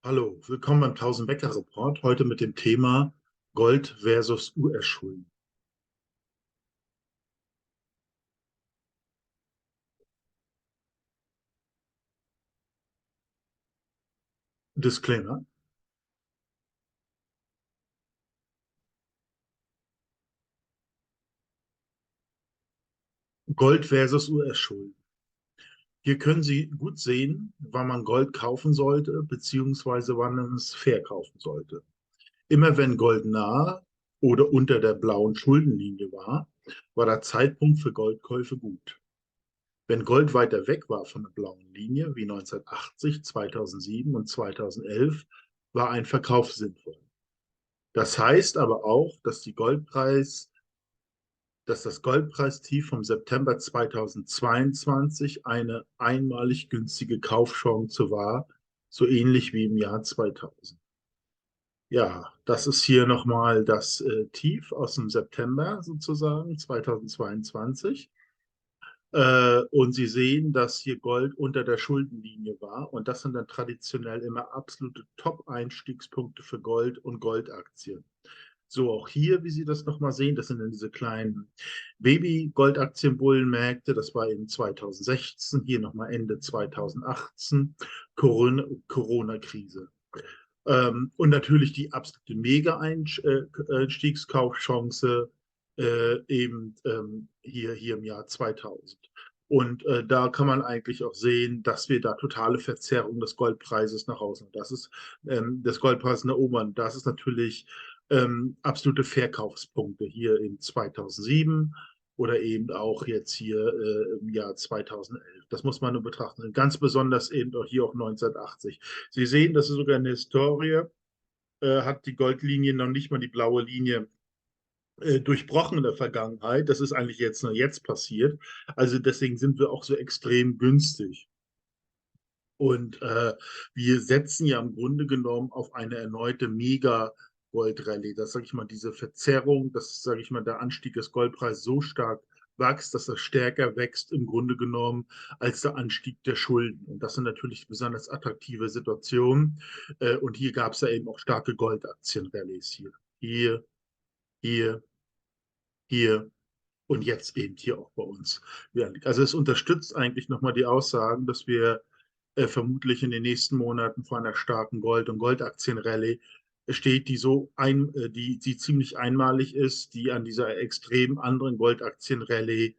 Hallo, willkommen beim 1000 Becker Report. Heute mit dem Thema Gold versus US-Schulden. Disclaimer. Gold versus US-Schulden. Hier können Sie gut sehen, wann man Gold kaufen sollte, beziehungsweise wann man es verkaufen sollte. Immer wenn Gold nahe oder unter der blauen Schuldenlinie war, war der Zeitpunkt für Goldkäufe gut. Wenn Gold weiter weg war von der blauen Linie, wie 1980, 2007 und 2011, war ein Verkauf sinnvoll. Das heißt aber auch, dass das Goldpreistief vom September 2022 eine einmalig günstige Kaufchance war, so ähnlich wie im Jahr 2000. Ja, das ist hier nochmal das Tief aus dem September sozusagen 2022. Und Sie sehen, dass hier Gold unter der Schuldenlinie war. Und das sind dann traditionell immer absolute Top-Einstiegspunkte für Gold und Goldaktien. So, auch hier, wie Sie das nochmal sehen, das sind dann diese kleinen Baby-Goldaktienbullenmärkte. Das war in 2016, hier nochmal Ende 2018, Corona-Krise. Und natürlich die absolute Mega-Einstiegskaufchance eben hier im Jahr 2000. Und da kann man eigentlich auch sehen, dass wir da totale Verzerrung des Goldpreises nach außen haben. Das ist des Goldpreises nach oben. Und das ist natürlich absolute Verkaufspunkte hier in 2007 oder eben auch jetzt hier im Jahr 2011. Das muss man nur betrachten. Ganz besonders eben auch hier auch 1980. Sie sehen, das ist sogar eine Historie, hat die Goldlinie noch nicht mal die blaue Linie durchbrochen in der Vergangenheit. Das ist eigentlich jetzt nur jetzt passiert. Also deswegen sind wir auch so extrem günstig. Und wir setzen ja im Grunde genommen auf eine erneute Mega-Gold-Rallye. Das sage ich mal, diese Verzerrung, dass, sage ich mal, der Anstieg des Goldpreises so stark wächst, dass er stärker wächst im Grunde genommen als der Anstieg der Schulden. Und das sind natürlich besonders attraktive Situationen. Und hier gab es ja eben auch starke Goldaktien-Rallyes hier, hier, hier und jetzt eben hier auch bei uns. Ja, also es unterstützt eigentlich nochmal die Aussagen, dass wir vermutlich in den nächsten Monaten vor einer starken Gold- und Goldaktienrallye steht, die ziemlich einmalig ist, die an dieser extrem anderen Goldaktienrallye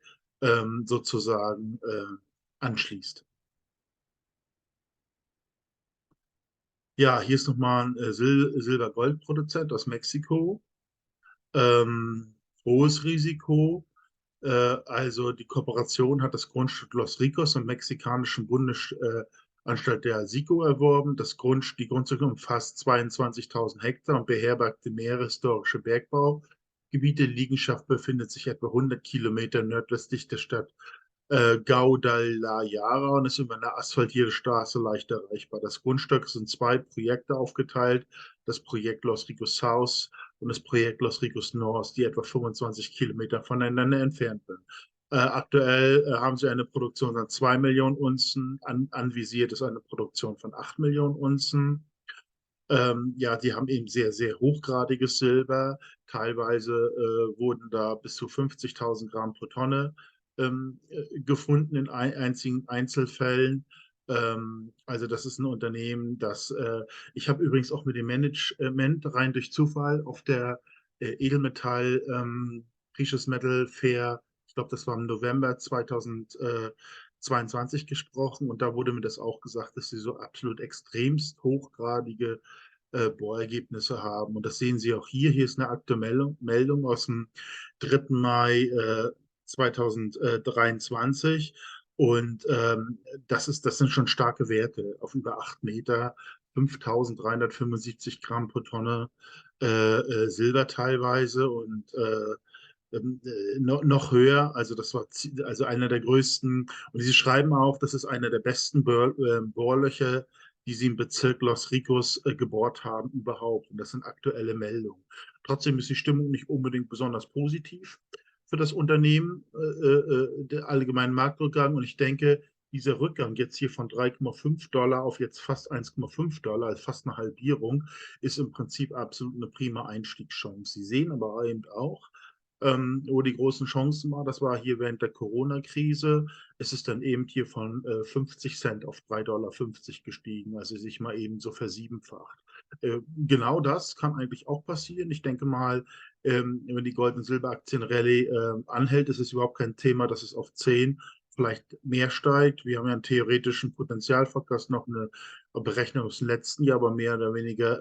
sozusagen anschließt. Ja, hier ist nochmal ein Silber-Gold-Produzent aus Mexiko. Hohes Risiko. Also die Kooperation hat das Grundstück Los Ricos im mexikanischen Bundesanstalt der SICO erworben. Die Grundstücke umfasst 22.000 Hektar und beherbergt mehrhistorische Bergbaugebiete. Die Liegenschaft befindet sich etwa 100 Kilometer nordwestlich der Stadt Guadalajara und ist über eine asphaltierte Straße leicht erreichbar. Das Grundstück ist in zwei Projekte aufgeteilt. Das Projekt Los Ricos South und das Projekt Los Ricos North, die etwa 25 Kilometer voneinander entfernt sind. Aktuell haben sie eine Produktion von 2 Millionen Unzen, anvisiert ist eine Produktion von 8 Millionen Unzen. Ja, die haben eben sehr, sehr hochgradiges Silber. Teilweise wurden da bis zu 50.000 Gramm pro Tonne gefunden in einzigen Einzelfällen. Also das ist ein Unternehmen, ich habe übrigens auch mit dem Management rein durch Zufall auf der Edelmetall Precious Metal Fair, ich glaube, das war im November 2022 gesprochen und da wurde mir das auch gesagt, dass sie so absolut extremst hochgradige Bohrergebnisse haben. Und das sehen Sie auch hier. Hier ist eine aktuelle Meldung aus dem 3. Mai 2023. Und das sind schon starke Werte auf über 8 Meter, 5.375 Gramm pro Tonne Silber teilweise und noch höher. Also das war also einer der größten. Und sie schreiben auch, das ist einer der besten Bohrlöcher, die sie im Bezirk Los Ricos gebohrt haben überhaupt. Und das sind aktuelle Meldungen. Trotzdem ist die Stimmung nicht unbedingt besonders positiv für das Unternehmen, der allgemeinen Marktrückgang. Und ich denke, dieser Rückgang jetzt hier von 3,5 $ auf jetzt fast 1,5 $, also fast eine Halbierung, ist im Prinzip absolut eine prima Einstiegschance. Sie sehen aber eben auch, wo die großen Chancen waren, das war hier während der Corona-Krise. Es ist dann eben hier von 50 Cent auf 3,50 $ gestiegen, also sich mal eben so versiebenfacht. Genau das kann eigentlich auch passieren. Ich denke mal, wenn die Gold- und Silberaktien-Rallye anhält, ist es überhaupt kein Thema, dass es auf 10 vielleicht mehr steigt. Wir haben ja einen theoretischen Potenzialforecast, noch eine Berechnung aus dem letzten Jahr, aber mehr oder weniger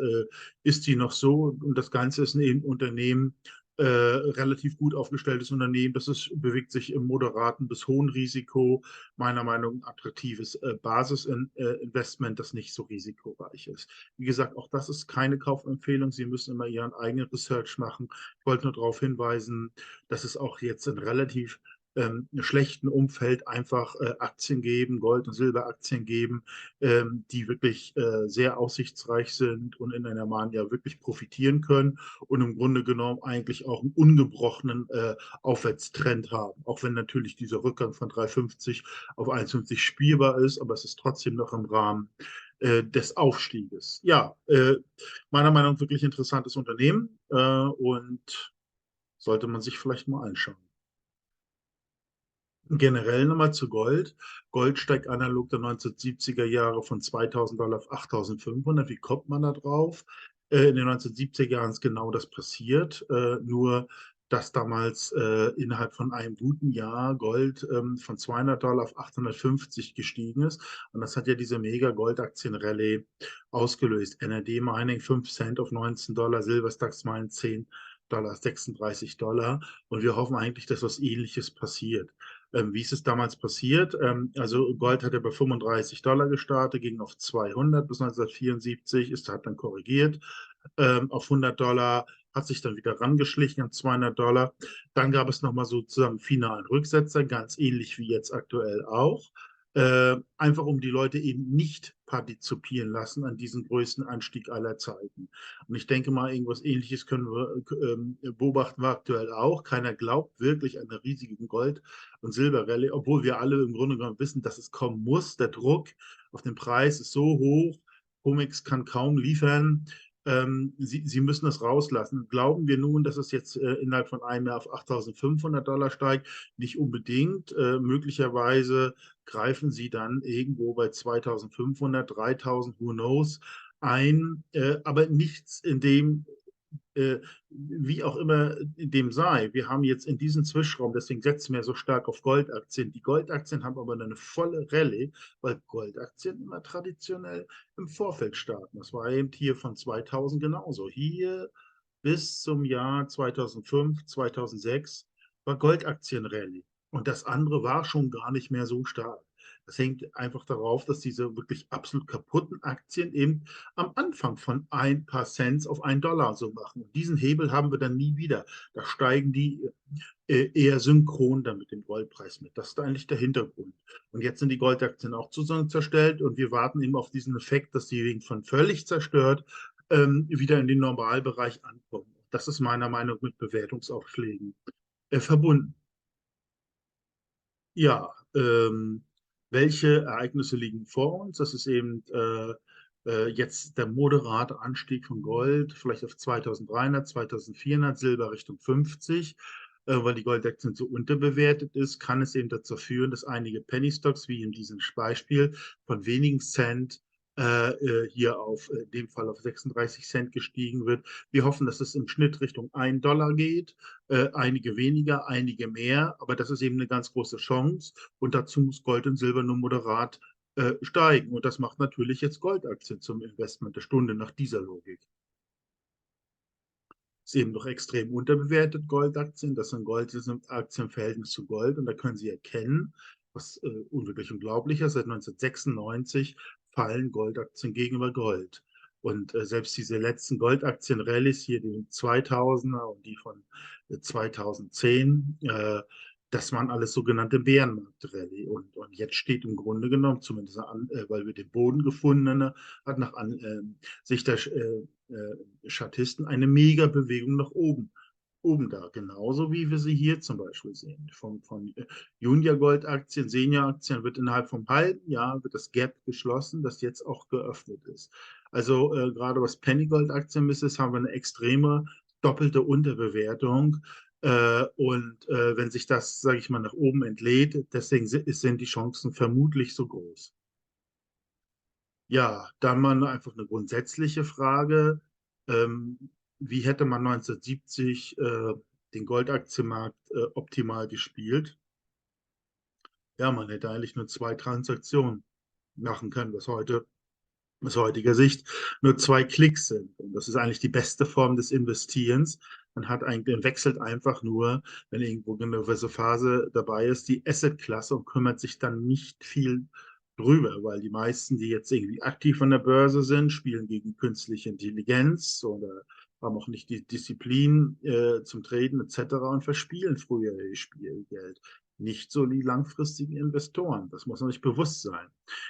ist die noch so. Und das Ganze ist ein Unternehmen, relativ gut aufgestelltes Unternehmen. Das ist, bewegt sich im moderaten bis hohen Risiko. Meiner Meinung nach ein attraktives Basisinvestment, das nicht so risikoreich ist. Wie gesagt, auch das ist keine Kaufempfehlung. Sie müssen immer Ihren eigenen Research machen. Ich wollte nur darauf hinweisen, dass es auch jetzt in relativ schlechten Umfeld einfach Aktien geben, Gold- und Silberaktien geben, die wirklich sehr aussichtsreich sind und in einer Mania wirklich profitieren können und im Grunde genommen eigentlich auch einen ungebrochenen Aufwärtstrend haben. Auch wenn natürlich dieser Rückgang von 3,50 auf 1,50 spielbar ist, aber es ist trotzdem noch im Rahmen des Aufstieges. Ja, meiner Meinung nach wirklich interessantes Unternehmen und sollte man sich vielleicht mal anschauen. Generell nochmal zu Gold. Gold steigt analog der 1970er Jahre von 2.000 $ auf 8.500. Wie kommt man da drauf? In den 1970er Jahren ist genau das passiert. Nur, dass damals innerhalb von einem guten Jahr Gold von 200 $ auf 850 gestiegen ist. Und das hat ja diese Mega-Goldaktien-Rallye ausgelöst. NRD Mining 5 Cent auf 19 $, Silberstax Mining 10 $, 36 $. Und wir hoffen eigentlich, dass was Ähnliches passiert. Wie ist es damals passiert? Also Gold hat ja bei 35 $ gestartet, ging auf 200 bis 1974, hat dann korrigiert auf 100 $, hat sich dann wieder rangeschlichen an 200 $. Dann gab es nochmal sozusagen finalen Rücksetzer, ganz ähnlich wie jetzt aktuell auch. Einfach um die Leute eben nicht partizipieren lassen an diesem größten Anstieg aller Zeiten. Und ich denke mal, irgendwas Ähnliches können wir beobachten wir aktuell auch. Keiner glaubt wirklich an eine riesige Gold- und Silberrallye, obwohl wir alle im Grunde genommen wissen, dass es kommen muss. Der Druck auf den Preis ist so hoch, Comex kann kaum liefern. Sie müssen das rauslassen. Glauben wir nun, dass es jetzt innerhalb von einem Jahr auf 8.500 $ steigt? Nicht unbedingt. Möglicherweise greifen Sie dann irgendwo bei 2.500, 3.000, who knows, ein. Aber nichts in dem wie auch immer dem sei. Wir haben jetzt in diesem Zwischenraum, deswegen setzen wir so stark auf Goldaktien. Die Goldaktien haben aber eine volle Rallye, weil Goldaktien immer traditionell im Vorfeld starten. Das war eben hier von 2000 genauso. Hier bis zum Jahr 2005, 2006 war Goldaktien-Rallye. Und das andere war schon gar nicht mehr so stark. Das hängt einfach darauf, dass diese wirklich absolut kaputten Aktien eben am Anfang von ein paar Cent auf 1 $ so machen. Und diesen Hebel haben wir dann nie wieder. Da steigen die eher synchron dann mit dem Goldpreis mit. Das ist eigentlich der Hintergrund. Und jetzt sind die Goldaktien auch zusammen zerstellt und wir warten eben auf diesen Effekt, dass die wegen von völlig zerstört wieder in den Normalbereich ankommen. Das ist meiner Meinung nach mit Bewertungsaufschlägen verbunden. Ja, welche Ereignisse liegen vor uns? Das ist eben jetzt der moderate Anstieg von Gold, vielleicht auf 2.300, 2.400, Silber Richtung 50, weil die Goldaktie so unterbewertet ist, kann es eben dazu führen, dass einige Penny Stocks, wie in diesem Beispiel, von wenigen Cent hier auf, in dem Fall auf 36 Cent gestiegen wird. Wir hoffen, dass es im Schnitt Richtung 1 $ geht, einige weniger, einige mehr, aber das ist eben eine ganz große Chance und dazu muss Gold und Silber nur moderat steigen und das macht natürlich jetzt Goldaktien zum Investment der Stunde nach dieser Logik. Ist eben noch extrem unterbewertet, Goldaktien. Das sind Goldaktien im Verhältnis zu Gold und da können Sie erkennen, was unwirklich unglaublich ist, seit 1996 fallen Goldaktien gegenüber Gold. Und selbst diese letzten Goldaktien-Rallyes hier, die 2000er und die von 2010, das waren alles sogenannte Bärenmarkt-Rallye. Und jetzt steht im Grunde genommen, zumindest an, weil wir den Boden gefunden haben, hat nach Sicht der Schattisten eine Mega-Bewegung nach oben oben da, genauso wie wir sie hier zum Beispiel sehen. Von Junior-Gold-Aktien, Senior-Aktien wird innerhalb vom halben Jahr wird das Gap geschlossen, das jetzt auch geöffnet ist. Also gerade was Penny-Gold-Aktien ist, haben wir eine extreme doppelte Unterbewertung. Und wenn sich das, sage ich mal, nach oben entlädt, deswegen sind die Chancen vermutlich so groß. Ja, dann mal einfach eine grundsätzliche Frage. Wie hätte man 1970 den Goldaktienmarkt optimal gespielt? Ja, man hätte eigentlich nur zwei Transaktionen machen können, was heute aus heutiger Sicht nur zwei Klicks sind. Und das ist eigentlich die beste Form des Investierens. Man hat eigentlich, wechselt einfach nur, wenn irgendwo eine gewisse Phase dabei ist, die Assetklasse und kümmert sich dann nicht viel drüber, weil die meisten, die jetzt irgendwie aktiv an der Börse sind, spielen gegen künstliche Intelligenz oder haben auch nicht die Disziplin zum Traden etc. und verspielen früher ihr Spielgeld. Nicht so die langfristigen Investoren. Das muss man sich bewusst sein.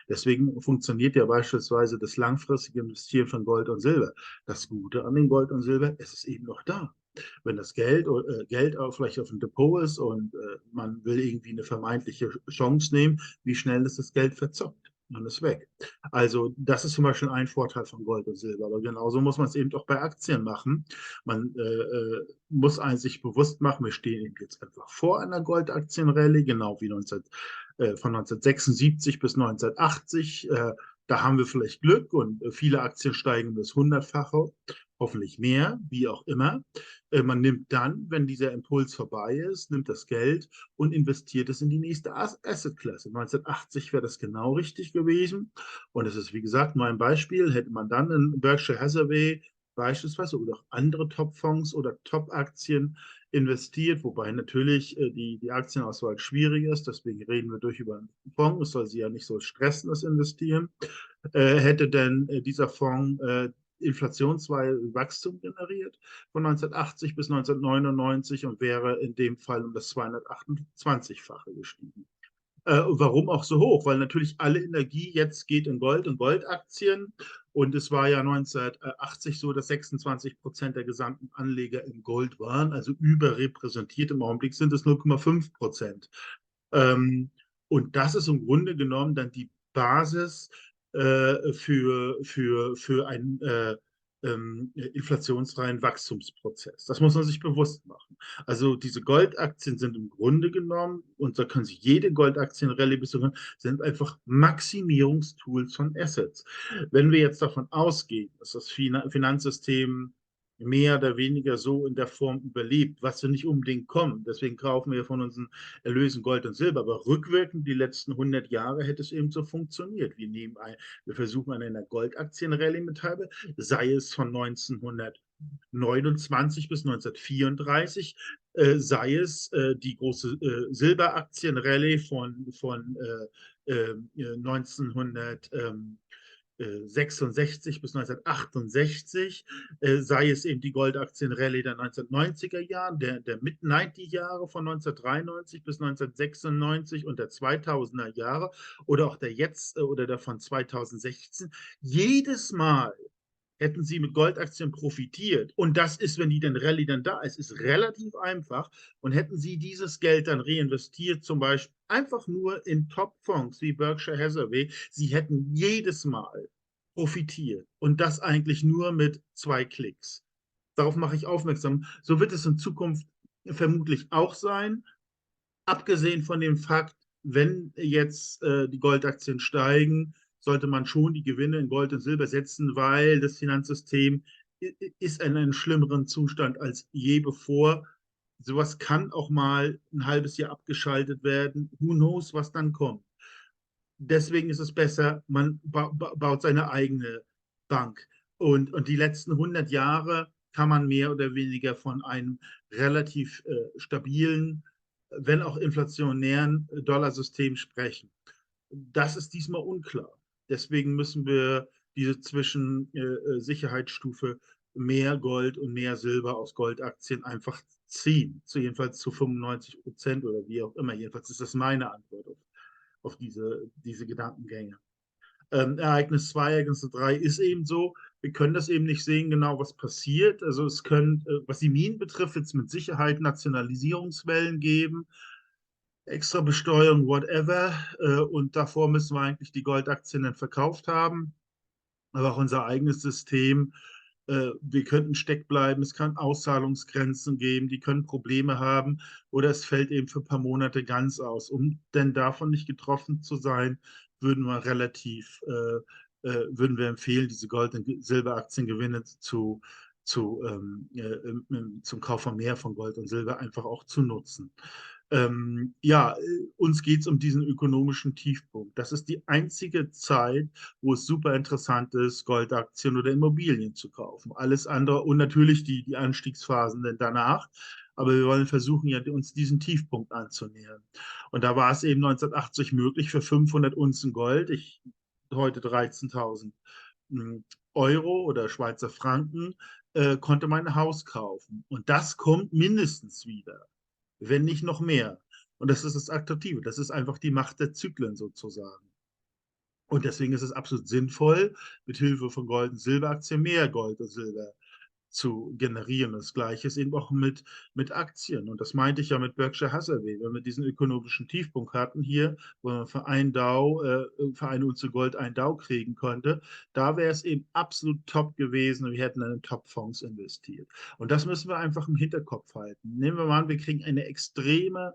Deswegen funktioniert ja beispielsweise das langfristige Investieren von Gold und Silber. Das Gute an dem Gold und Silber, es ist eben noch da. Wenn das Geld auch vielleicht auf dem Depot ist und man will irgendwie eine vermeintliche Chance nehmen, wie schnell ist das Geld verzockt? Man ist weg. Also das ist zum Beispiel ein Vorteil von Gold und Silber. Aber genauso muss man es eben auch bei Aktien machen. Man muss sich bewusst machen, wir stehen eben jetzt einfach vor einer Goldaktienrallye, genau wie von 1976 bis 1980. Da haben wir vielleicht Glück und viele Aktien steigen um das Hundertfache, hoffentlich mehr, wie auch immer. Man nimmt dann, wenn dieser Impuls vorbei ist, nimmt das Geld und investiert es in die nächste Assetklasse. 1980 wäre das genau richtig gewesen. Und es ist, wie gesagt, nur ein Beispiel. Hätte man dann in Berkshire Hathaway beispielsweise oder auch andere Top-Fonds oder Top-Aktien investiert, wobei natürlich die Aktienauswahl schwierig ist. Deswegen reden wir über einen Fonds. Es soll sie ja nicht so stressen, das Investieren. Hätte denn dieser Fonds inflationsweise Wachstum generiert von 1980 bis 1999 und wäre in dem Fall um das 228-fache gestiegen. Warum auch so hoch? Weil natürlich alle Energie jetzt geht in Gold und Goldaktien. Und es war ja 1980 so, dass 26% der gesamten Anleger in Gold waren, also überrepräsentiert. Im Augenblick sind es 0,5%. Ähm, und das ist im Grunde genommen dann die Basis für einen inflationsfreien Wachstumsprozess. Das muss man sich bewusst machen. Also diese Goldaktien sind im Grunde genommen, und da können Sie jede Goldaktienrallye besuchen, sind einfach Maximierungstools von Assets. Wenn wir jetzt davon ausgehen, dass das Finanzsystem mehr oder weniger so in der Form überlebt, was wir nicht unbedingt kommen. Deswegen kaufen wir von unseren Erlösen Gold und Silber. Aber rückwirkend die letzten 100 Jahre hätte es eben so funktioniert. Wir versuchen an einer Goldaktienrallye mit teilweise, sei es von 1929 bis 1934, sei es die große Silberaktienrallye von 1900. 66 bis 1968, sei es eben die Goldaktienrallye der 1990er Jahre, der Mid-90 Jahre von 1993 bis 1996 und der 2000er Jahre oder auch der jetzt oder der von 2016. Jedes Mal hätten sie mit Goldaktien profitiert. Und das ist, wenn die denn Rallye dann da ist, ist relativ einfach. Und hätten sie dieses Geld dann reinvestiert, zum Beispiel einfach nur in Top-Fonds wie Berkshire Hathaway, sie hätten jedes Mal profitiert. Und das eigentlich nur mit zwei Klicks. Darauf mache ich aufmerksam. So wird es in Zukunft vermutlich auch sein. Abgesehen von dem Fakt, wenn jetzt die Goldaktien steigen, sollte man schon die Gewinne in Gold und Silber setzen, weil das Finanzsystem ist in einem schlimmeren Zustand als je bevor. Sowas kann auch mal ein halbes Jahr abgeschaltet werden. Who knows, was dann kommt. Deswegen ist es besser, man baut seine eigene Bank. Und die letzten 100 Jahre kann man mehr oder weniger von einem relativ stabilen, wenn auch inflationären Dollarsystem sprechen. Das ist diesmal unklar. Deswegen müssen wir diese Zwischensicherheitsstufe mehr Gold und mehr Silber aus Goldaktien einfach ziehen. Jedenfalls zu 95% oder wie auch immer. Jedenfalls ist das meine Antwort auf diese Gedankengänge. Ereignis 2, Ereignis 3 ist eben so. wir können das eben nicht sehen, genau was passiert. Also es können, was die Minen betrifft, wird es mit Sicherheit Nationalisierungswellen geben, extra Besteuerung, whatever. Und davor müssen wir eigentlich die Goldaktien dann verkauft haben. Aber auch unser eigenes System, wir könnten steck bleiben, es kann Auszahlungsgrenzen geben, die können Probleme haben oder es fällt eben für ein paar Monate ganz aus. Um denn davon nicht getroffen zu sein, würden wir würden wir empfehlen, diese Gold- und Silberaktiengewinne zum Kauf von mehr von Gold und Silber einfach auch zu nutzen. Ja, uns geht es um diesen ökonomischen Tiefpunkt. Das ist die einzige Zeit, wo es super interessant ist, Goldaktien oder Immobilien zu kaufen. Alles andere und natürlich die Anstiegsphasen dann danach. Aber wir wollen versuchen, ja, uns diesen Tiefpunkt anzunähern. Und da war es eben 1980 möglich für 500 Unzen Gold, heute 13.000 Euro oder Schweizer Franken, konnte man ein Haus kaufen. Und das kommt mindestens wieder, wenn nicht noch mehr. Und das ist das Attraktive. Das ist einfach die Macht der Zyklen sozusagen. Und deswegen ist es absolut sinnvoll, mit Hilfe von Gold- und Silberaktien mehr Gold und Silber zu generieren. Das Gleiche ist eben auch mit Aktien. Und das meinte ich ja mit Berkshire Hathaway, wenn wir diesen ökonomischen Tiefpunkt hatten hier, wo man für eine Unze Gold ein Dow kriegen konnte, da wäre es eben absolut top gewesen und wir hätten in Top-Fonds investiert. Und das müssen wir einfach im Hinterkopf halten. Nehmen wir mal an, wir kriegen eine extreme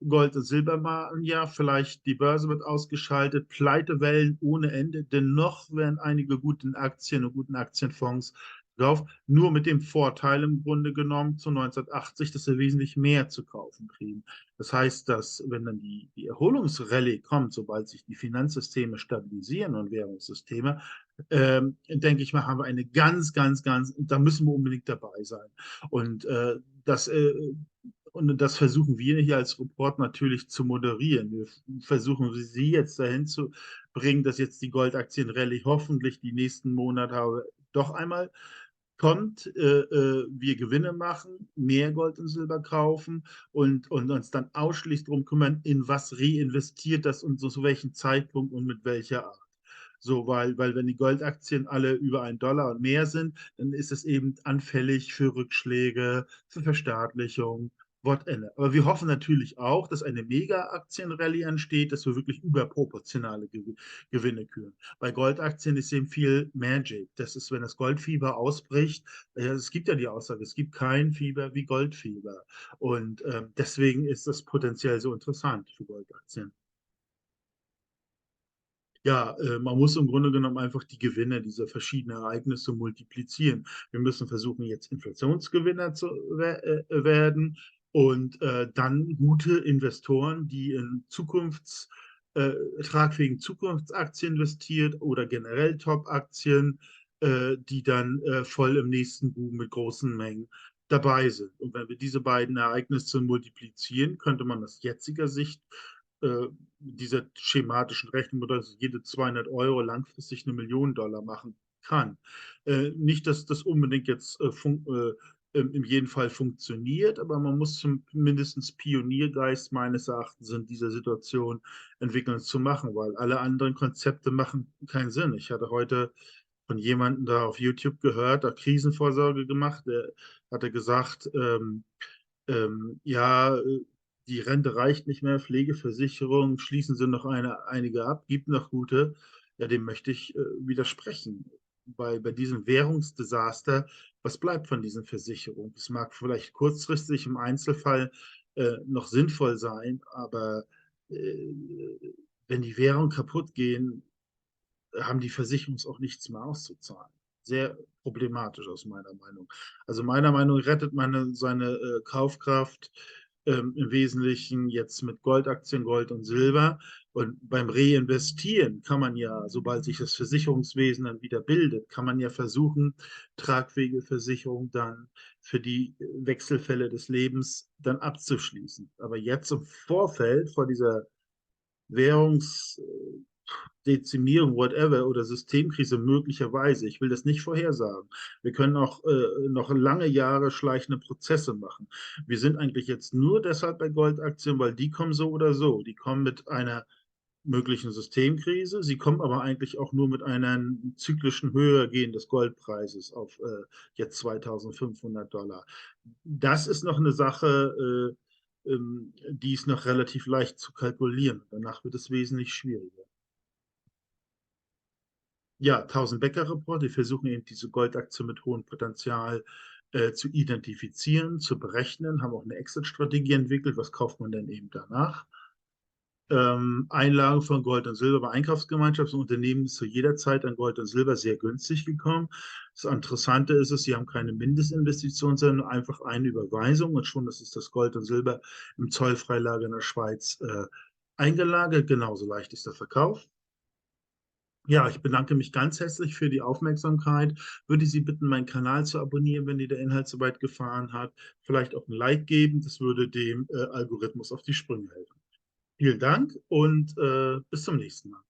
Gold- und Silbermania, vielleicht die Börse wird ausgeschaltet, Pleitewellen ohne Ende. Dennoch werden einige gute Aktien und guten Aktienfonds drauf, nur mit dem Vorteil im Grunde genommen zu 1980, dass wir wesentlich mehr zu kaufen kriegen. Das heißt, dass wenn dann die Erholungsrallye kommt, sobald sich die Finanzsysteme stabilisieren und Währungssysteme, denke ich mal, haben wir eine da müssen wir unbedingt dabei sein. Und das und das versuchen wir hier als Report natürlich zu moderieren. Wir versuchen sie jetzt dahin zu bringen, dass jetzt die Goldaktienrallye hoffentlich die nächsten Monate doch einmal kommt, wir Gewinne machen, mehr Gold und Silber kaufen und uns dann ausschließlich darum kümmern, in was reinvestiert das und so zu welchem Zeitpunkt und mit welcher Art. So, weil wenn die Goldaktien alle über $1 und mehr sind, dann ist es eben anfällig für Rückschläge, für Verstaatlichung, whatever. Aber wir hoffen natürlich auch, dass eine Mega-Aktienrallye entsteht, dass wir wirklich überproportionale Gewinne küren. Bei Goldaktien ist eben viel Magic. Das ist, wenn das Goldfieber ausbricht, es gibt ja die Aussage, es gibt kein Fieber wie Goldfieber. Und deswegen ist das potenziell so interessant für Goldaktien. Ja, man muss im Grunde genommen einfach die Gewinne dieser verschiedenen Ereignisse multiplizieren. Wir müssen versuchen, jetzt Inflationsgewinner zu werden und dann gute Investoren, die in tragfähigen Zukunftsaktien investiert oder generell Top-Aktien, die dann voll im nächsten Boom mit großen Mengen dabei sind. Und wenn wir diese beiden Ereignisse multiplizieren, könnte man aus jetziger Sicht äh, dieser schematischen Rechnung, dass jede 200 Euro langfristig $1 Million machen kann. Nicht, dass das unbedingt jetzt in jedem Fall funktioniert, aber man muss zumindest Pioniergeist meines Erachtens in dieser Situation entwickeln zu machen, weil alle anderen Konzepte machen keinen Sinn. Ich hatte heute von jemandem da auf YouTube gehört, da Krisenvorsorge gemacht, der hatte gesagt, ja, die Rente reicht nicht mehr, Pflegeversicherung, schließen Sie noch einige ab, gibt noch gute. Ja, dem möchte ich widersprechen. Bei diesem Währungsdesaster, was bleibt von diesen Versicherungen? Es mag vielleicht kurzfristig im Einzelfall noch sinnvoll sein, aber äh, wenn die Währungen kaputt gehen, haben die Versicherungen auch nichts mehr auszuzahlen. Sehr problematisch aus meiner Meinung. Also meiner Meinung nach rettet man seine Kaufkraft im Wesentlichen jetzt mit Goldaktien, Gold und Silber. Und beim Reinvestieren kann man ja, sobald sich das Versicherungswesen dann wieder bildet, kann man ja versuchen, tragfähige Versicherungen dann für die Wechselfälle des Lebens dann abzuschließen. Aber jetzt im Vorfeld vor dieser Währungs Dezimierung, whatever, oder Systemkrise möglicherweise. Ich will das nicht vorhersagen. Wir können auch noch lange Jahre schleichende Prozesse machen. Wir sind eigentlich jetzt nur deshalb bei Goldaktien, weil die kommen so oder so. Die kommen mit einer möglichen Systemkrise. Sie kommen aber eigentlich auch nur mit einem zyklischen Höhergehen des Goldpreises auf jetzt 2.500 $. Das ist noch eine Sache, die ist noch relativ leicht zu kalkulieren. Danach wird es wesentlich schwieriger. Ja, 1000-Becker-Report. Wir versuchen eben diese Goldaktie mit hohem Potenzial zu identifizieren, zu berechnen, haben auch eine Exit-Strategie entwickelt. Was kauft man denn eben danach? Einlagen von Gold und Silber bei Einkaufsgemeinschaftsunternehmen ist zu jeder Zeit an Gold und Silber sehr günstig gekommen. Das Interessante ist es, sie haben keine Mindestinvestition, sondern einfach eine Überweisung und schon ist das Gold und Silber im Zollfreilager in der Schweiz eingelagert. Genauso leicht ist der Verkauf. Ja, ich bedanke mich ganz herzlich für die Aufmerksamkeit. Würde Sie bitten, meinen Kanal zu abonnieren, wenn dir der Inhalt soweit gefallen hat. Vielleicht auch ein Like geben. Das würde dem Algorithmus auf die Sprünge helfen. Vielen Dank und bis zum nächsten Mal.